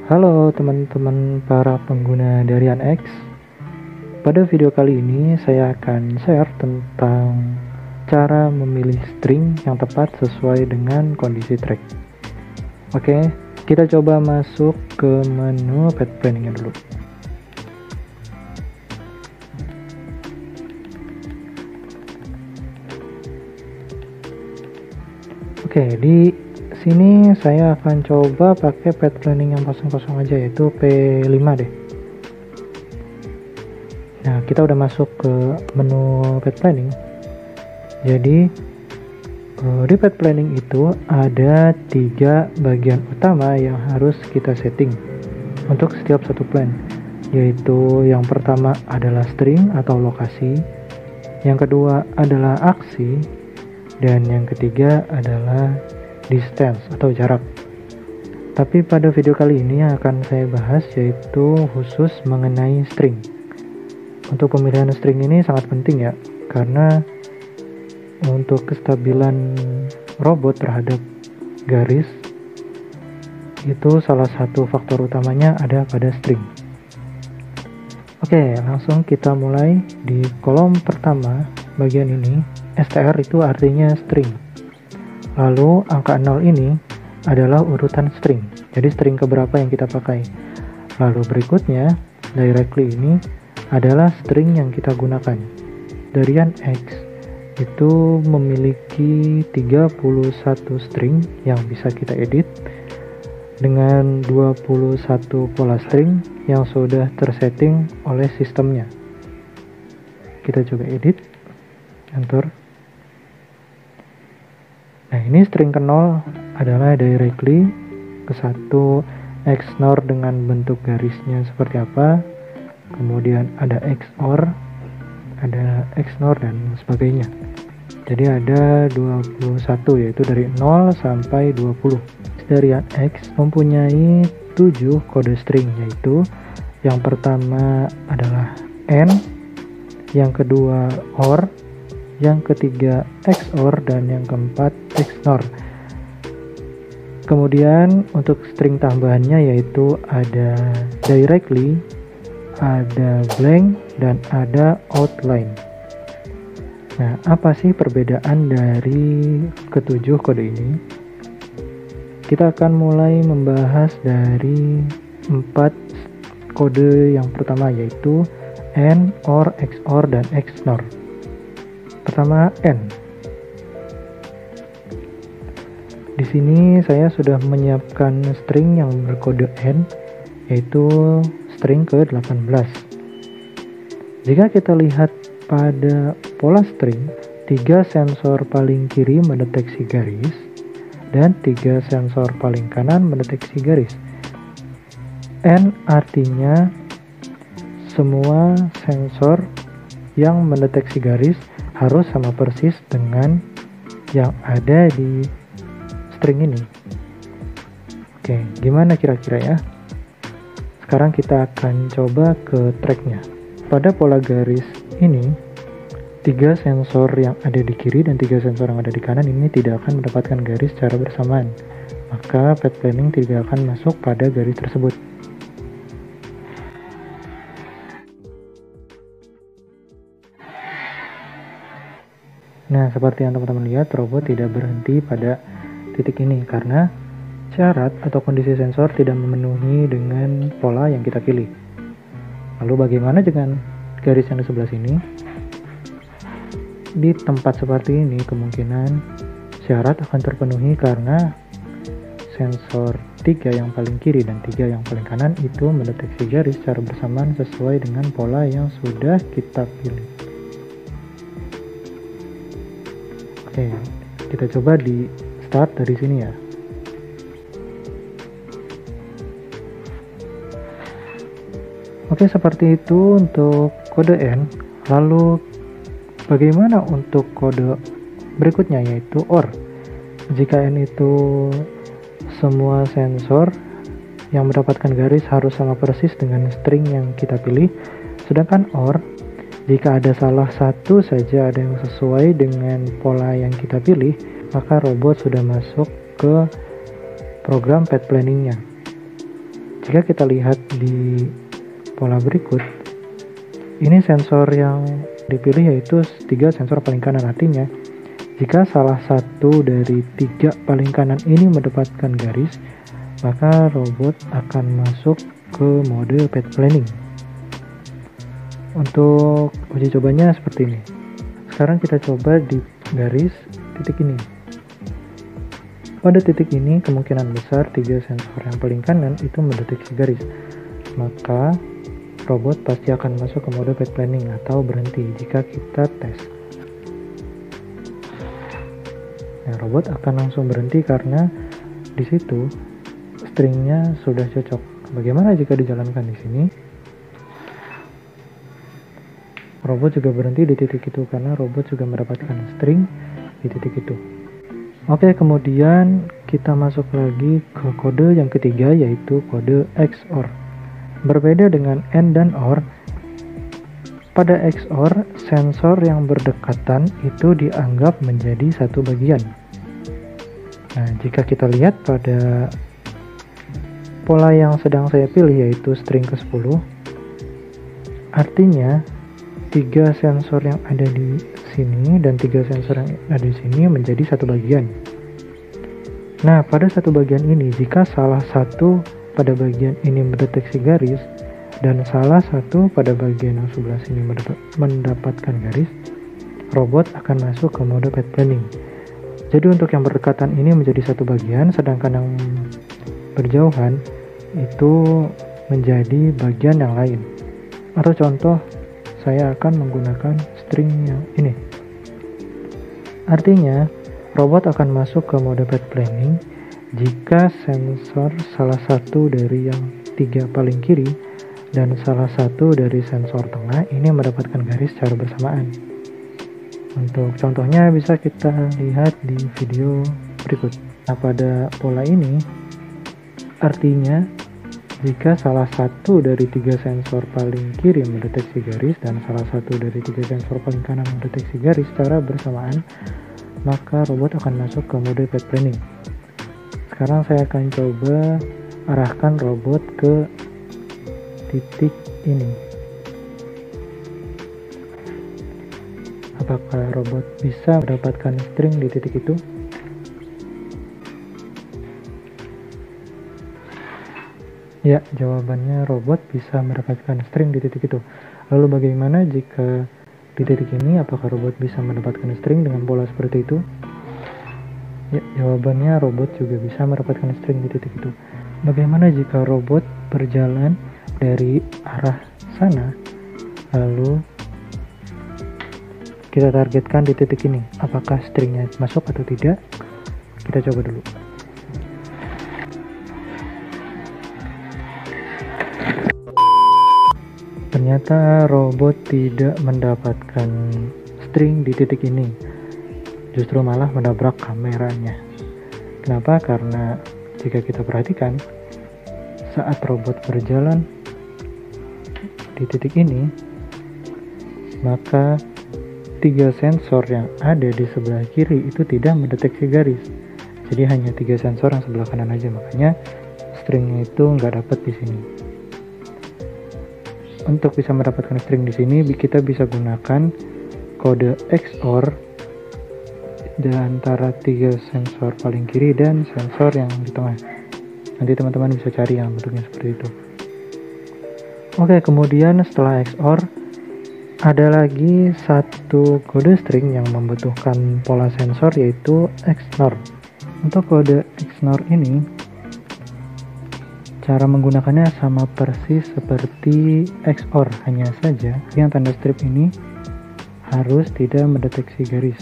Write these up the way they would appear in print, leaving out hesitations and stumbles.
Halo teman-teman para pengguna Darian X. Pada video kali ini saya akan share tentang cara memilih string yang tepat sesuai dengan kondisi track. Oke, kita coba masuk ke menu path planning-nya dulu. Oke, di sini saya akan coba pakai path planning yang kosong-kosong aja, yaitu P5 deh. Nah, kita udah masuk ke menu path planning. Jadi di path planning itu ada 3 bagian utama yang harus kita setting untuk setiap satu plan, yaitu yang pertama adalah string atau lokasi, yang kedua adalah aksi, dan yang ketiga adalah distance atau jarak. Tapi pada video kali ini yang akan saya bahas yaitu khusus mengenai string. Untuk pemilihan string ini sangat penting ya, karena untuk kestabilan robot terhadap garis itu salah satu faktor utamanya ada pada string. Oke, langsung kita mulai di kolom pertama bagian ini. STR itu artinya string. Lalu angka 0 ini adalah urutan string. Jadi string keberapa yang kita pakai. Lalu berikutnya directly ini adalah string yang kita gunakan. Darian X itu memiliki 31 string yang bisa kita edit dengan 21 pola string yang sudah tersetting oleh sistemnya. Kita coba edit, enter. Nah, ini string ke 0 adalah directly, ke 1 XNOR dengan bentuk garisnya seperti apa, kemudian ada XOR, ada XNOR dan sebagainya. Jadi ada 21, yaitu dari 0 sampai 20. Darian X mempunyai 7 kode string, yaitu yang pertama adalah N, yang kedua OR, yang ketiga XOR, dan yang keempat XNOR. Kemudian untuk string tambahannya yaitu ada directly, ada blank, dan ada outline. Nah, apa sih perbedaan dari ketujuh kode ini? Kita akan mulai membahas dari 4 kode yang pertama, yaitu N, OR, XOR, dan XNOR. Pertama, N. Di sini saya sudah menyiapkan string yang berkode N, yaitu string ke-18. Jika kita lihat pada pola string, 3 sensor paling kiri mendeteksi garis dan 3 sensor paling kanan mendeteksi garis. N artinya semua sensor yang mendeteksi garis harus sama persis dengan yang ada di string ini. Oke, gimana kira-kira ya? Sekarang kita akan coba ke tracknya. Pada pola garis ini, 3 sensor yang ada di kiri dan 3 sensor yang ada di kanan ini tidak akan mendapatkan garis secara bersamaan. Maka path planning tidak akan masuk pada garis tersebut. Nah, seperti yang teman-teman lihat, robot tidak berhenti pada titik ini karena syarat atau kondisi sensor tidak memenuhi dengan pola yang kita pilih. Lalu bagaimana dengan garis yang di sebelah sini? Di tempat seperti ini kemungkinan syarat akan terpenuhi karena sensor 3 yang paling kiri dan 3 yang paling kanan itu mendeteksi garis secara bersamaan sesuai dengan pola yang sudah kita pilih. Oke, kita coba di start dari sini ya. Oke, seperti itu untuk kode N. Lalu bagaimana untuk kode berikutnya, yaitu OR? Jika N itu semua sensor yang mendapatkan garis harus sama persis dengan string yang kita pilih, sedangkan OR, jika ada salah satu saja ada yang sesuai dengan pola yang kita pilih, maka robot sudah masuk ke program path planningnya. Jika kita lihat di pola berikut, ini sensor yang dipilih yaitu 3 sensor paling kanan. Artinya jika salah satu dari 3 paling kanan ini mendapatkan garis, maka robot akan masuk ke mode path planning. Untuk uji cobanya seperti ini. Sekarang kita coba di garis titik ini. Pada titik ini kemungkinan besar 3 sensor yang paling kanan itu mendeteksi garis, maka robot pasti akan masuk ke mode path planning atau berhenti jika kita tes. Nah, robot akan langsung berhenti karena di situ stringnya sudah cocok. Bagaimana jika dijalankan di sini? Robot juga berhenti di titik itu karena robot juga mendapatkan string di titik itu. Oke, kemudian kita masuk lagi ke kode yang ketiga yaitu kode XOR. Berbeda dengan AND dan OR, pada XOR sensor yang berdekatan itu dianggap menjadi satu bagian. Nah, jika kita lihat pada pola yang sedang saya pilih yaitu string ke-10, artinya 3 sensor yang ada di sini dan 3 sensor yang ada di sini menjadi satu bagian. Nah, pada satu bagian ini, jika salah satu pada bagian ini mendeteksi garis dan salah satu pada bagian yang sebelah sini mendapatkan garis, robot akan masuk ke mode path planning. Jadi untuk yang berdekatan ini menjadi satu bagian, sedangkan yang berjauhan itu menjadi bagian yang lain. Atau contoh, saya akan menggunakan string yang ini. Artinya, robot akan masuk ke mode path planning jika sensor salah satu dari yang 3 paling kiri dan salah satu dari sensor tengah ini mendapatkan garis secara bersamaan. Untuk contohnya bisa kita lihat di video berikut. Nah, pada pola ini, artinya jika salah satu dari 3 sensor paling kiri mendeteksi garis dan salah satu dari 3 sensor paling kanan mendeteksi garis secara bersamaan, maka robot akan masuk ke mode path planning. Sekarang saya akan coba arahkan robot ke titik ini. Apakah robot bisa mendapatkan string di titik itu? Ya, jawabannya robot bisa mendapatkan string di titik itu. Lalu bagaimana jika di titik ini, apakah robot bisa mendapatkan string dengan pola seperti itu? Ya, jawabannya robot juga bisa mendapatkan string di titik itu. Bagaimana jika robot berjalan dari arah sana, lalu kita targetkan di titik ini? Apakah stringnya masuk atau tidak? Kita coba dulu. Ternyata robot tidak mendapatkan string di titik ini, justru malah menabrak kameranya. Kenapa? Karena jika kita perhatikan, saat robot berjalan di titik ini, maka 3 sensor yang ada di sebelah kiri itu tidak mendeteksi garis. Jadi hanya 3 sensor yang sebelah kanan aja, makanya stringnya itu nggak dapat di sini. Untuk bisa mendapatkan string di sini, kita bisa gunakan kode XOR di antara 3 sensor paling kiri dan sensor yang di tengah. Nanti teman-teman bisa cari yang bentuknya seperti itu. Oke, kemudian setelah XOR, ada lagi satu kode string yang membutuhkan pola sensor yaitu XNOR. Untuk kode XNOR ini, cara menggunakannya sama persis seperti XOR, hanya saja yang tanda strip ini harus tidak mendeteksi garis.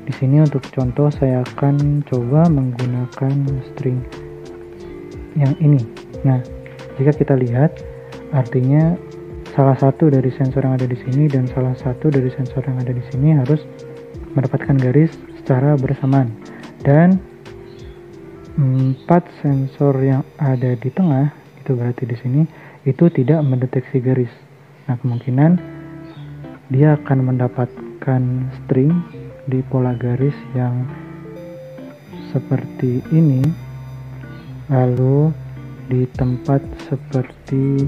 Di sini untuk contoh saya akan coba menggunakan string yang ini. Nah, jika kita lihat, artinya salah satu dari sensor yang ada di sini dan salah satu dari sensor yang ada di sini harus mendapatkan garis secara bersamaan. Dan 4 sensor yang ada di tengah, itu berarti di sini, itu tidak mendeteksi garis. Nah, kemungkinan dia akan mendapatkan string di pola garis yang seperti ini lalu di tempat seperti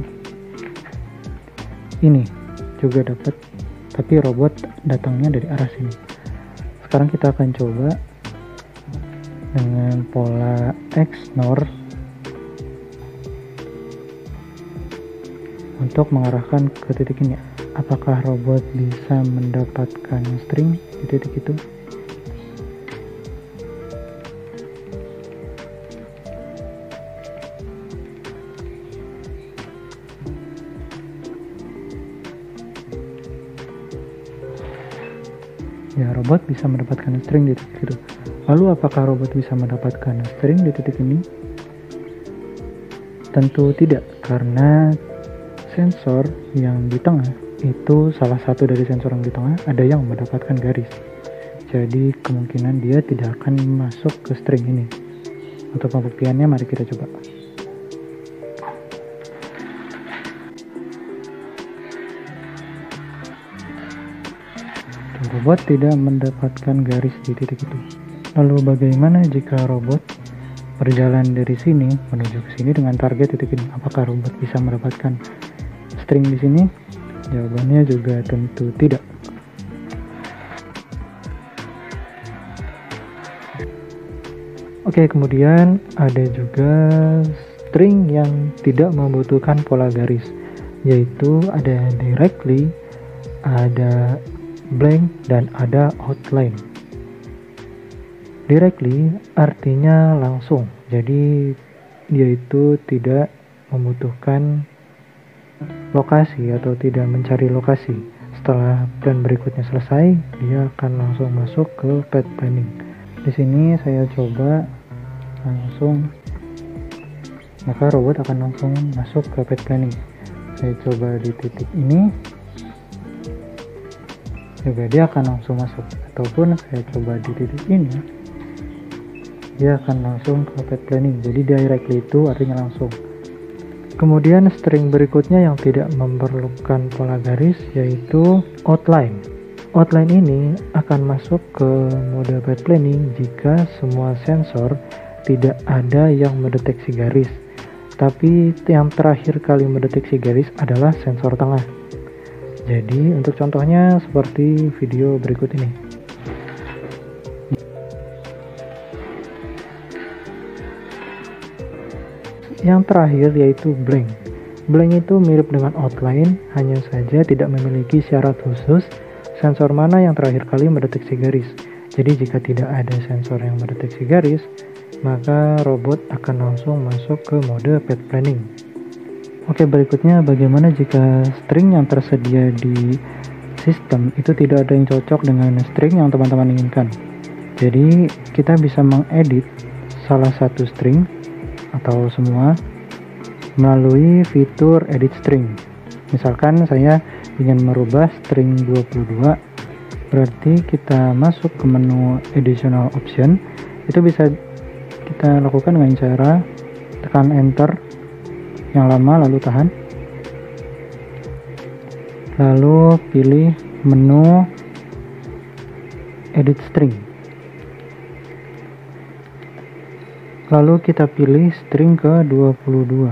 ini juga dapat, tapi robot datangnya dari arah sini. Sekarang kita akan coba dengan pola XNOR untuk mengarahkan ke titik ini. Apakah robot bisa mendapatkan string di titik itu? Ya, robot bisa mendapatkan string di titik itu. Lalu apakah robot bisa mendapatkan string di titik ini? Tentu tidak, karena sensor yang di tengah itu, salah satu dari sensor yang di tengah ada yang mendapatkan garis. Jadi kemungkinan dia tidak akan masuk ke string ini. Untuk pembuktiannya mari kita coba. Robot tidak mendapatkan garis di titik itu. Lalu bagaimana jika robot berjalan dari sini menuju ke sini dengan target titik ini? Apakah robot bisa mendapatkan string di sini? Jawabannya juga tentu tidak. Oke, kemudian ada juga string yang tidak membutuhkan pola garis, yaitu ada directly, ada blank, dan ada outline. Directly artinya langsung, jadi dia itu tidak membutuhkan lokasi atau tidak mencari lokasi. Setelah plan berikutnya selesai, dia akan langsung masuk ke path planning. Di sini saya coba langsung, maka robot akan langsung masuk ke path planning. Saya coba di titik ini, juga dia akan langsung masuk. Ataupun saya coba di titik ini, dia akan langsung ke path planning. Jadi directly itu artinya langsung. Kemudian string berikutnya yang tidak memerlukan pola garis yaitu outline. Outline ini akan masuk ke mode path planning jika semua sensor tidak ada yang mendeteksi garis. Tapi yang terakhir kali mendeteksi garis adalah sensor tengah. Jadi untuk contohnya seperti video berikut ini. Yang terakhir yaitu blank. Blank itu mirip dengan outline, hanya saja tidak memiliki syarat khusus sensor mana yang terakhir kali mendeteksi garis. Jadi jika tidak ada sensor yang mendeteksi garis, maka robot akan langsung masuk ke mode path planning. Oke, berikutnya bagaimana jika string yang tersedia di sistem itu tidak ada yang cocok dengan string yang teman-teman inginkan. Jadi kita bisa mengedit salah satu string atau semua melalui fitur edit string. Misalkan saya ingin merubah string 22, berarti kita masuk ke menu additional option. Itu bisa kita lakukan dengan cara tekan enter yang lama, lalu tahan, lalu pilih menu edit string, lalu kita pilih string ke 22,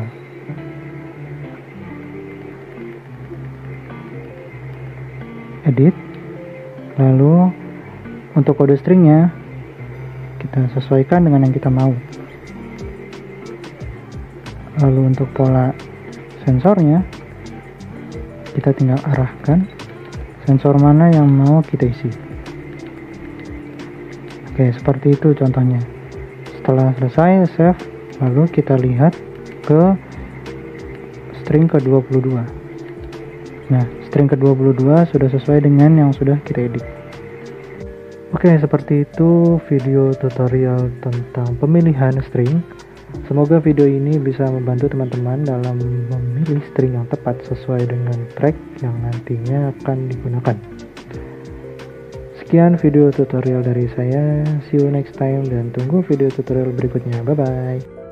edit, lalu untuk kode stringnya kita sesuaikan dengan yang kita mau. Lalu untuk pola sensornya kita tinggal arahkan sensor mana yang mau kita isi. Oke, seperti itu contohnya. Setelah selesai save, lalu kita lihat ke string ke-22. Nah, string ke-22 sudah sesuai dengan yang sudah kita edit. Oke, seperti itu video tutorial tentang pemilihan string. Semoga video ini bisa membantu teman-teman dalam memilih string yang tepat sesuai dengan track yang nantinya akan digunakan. Sekian video tutorial dari saya, see you next time dan tunggu video tutorial berikutnya. Bye bye.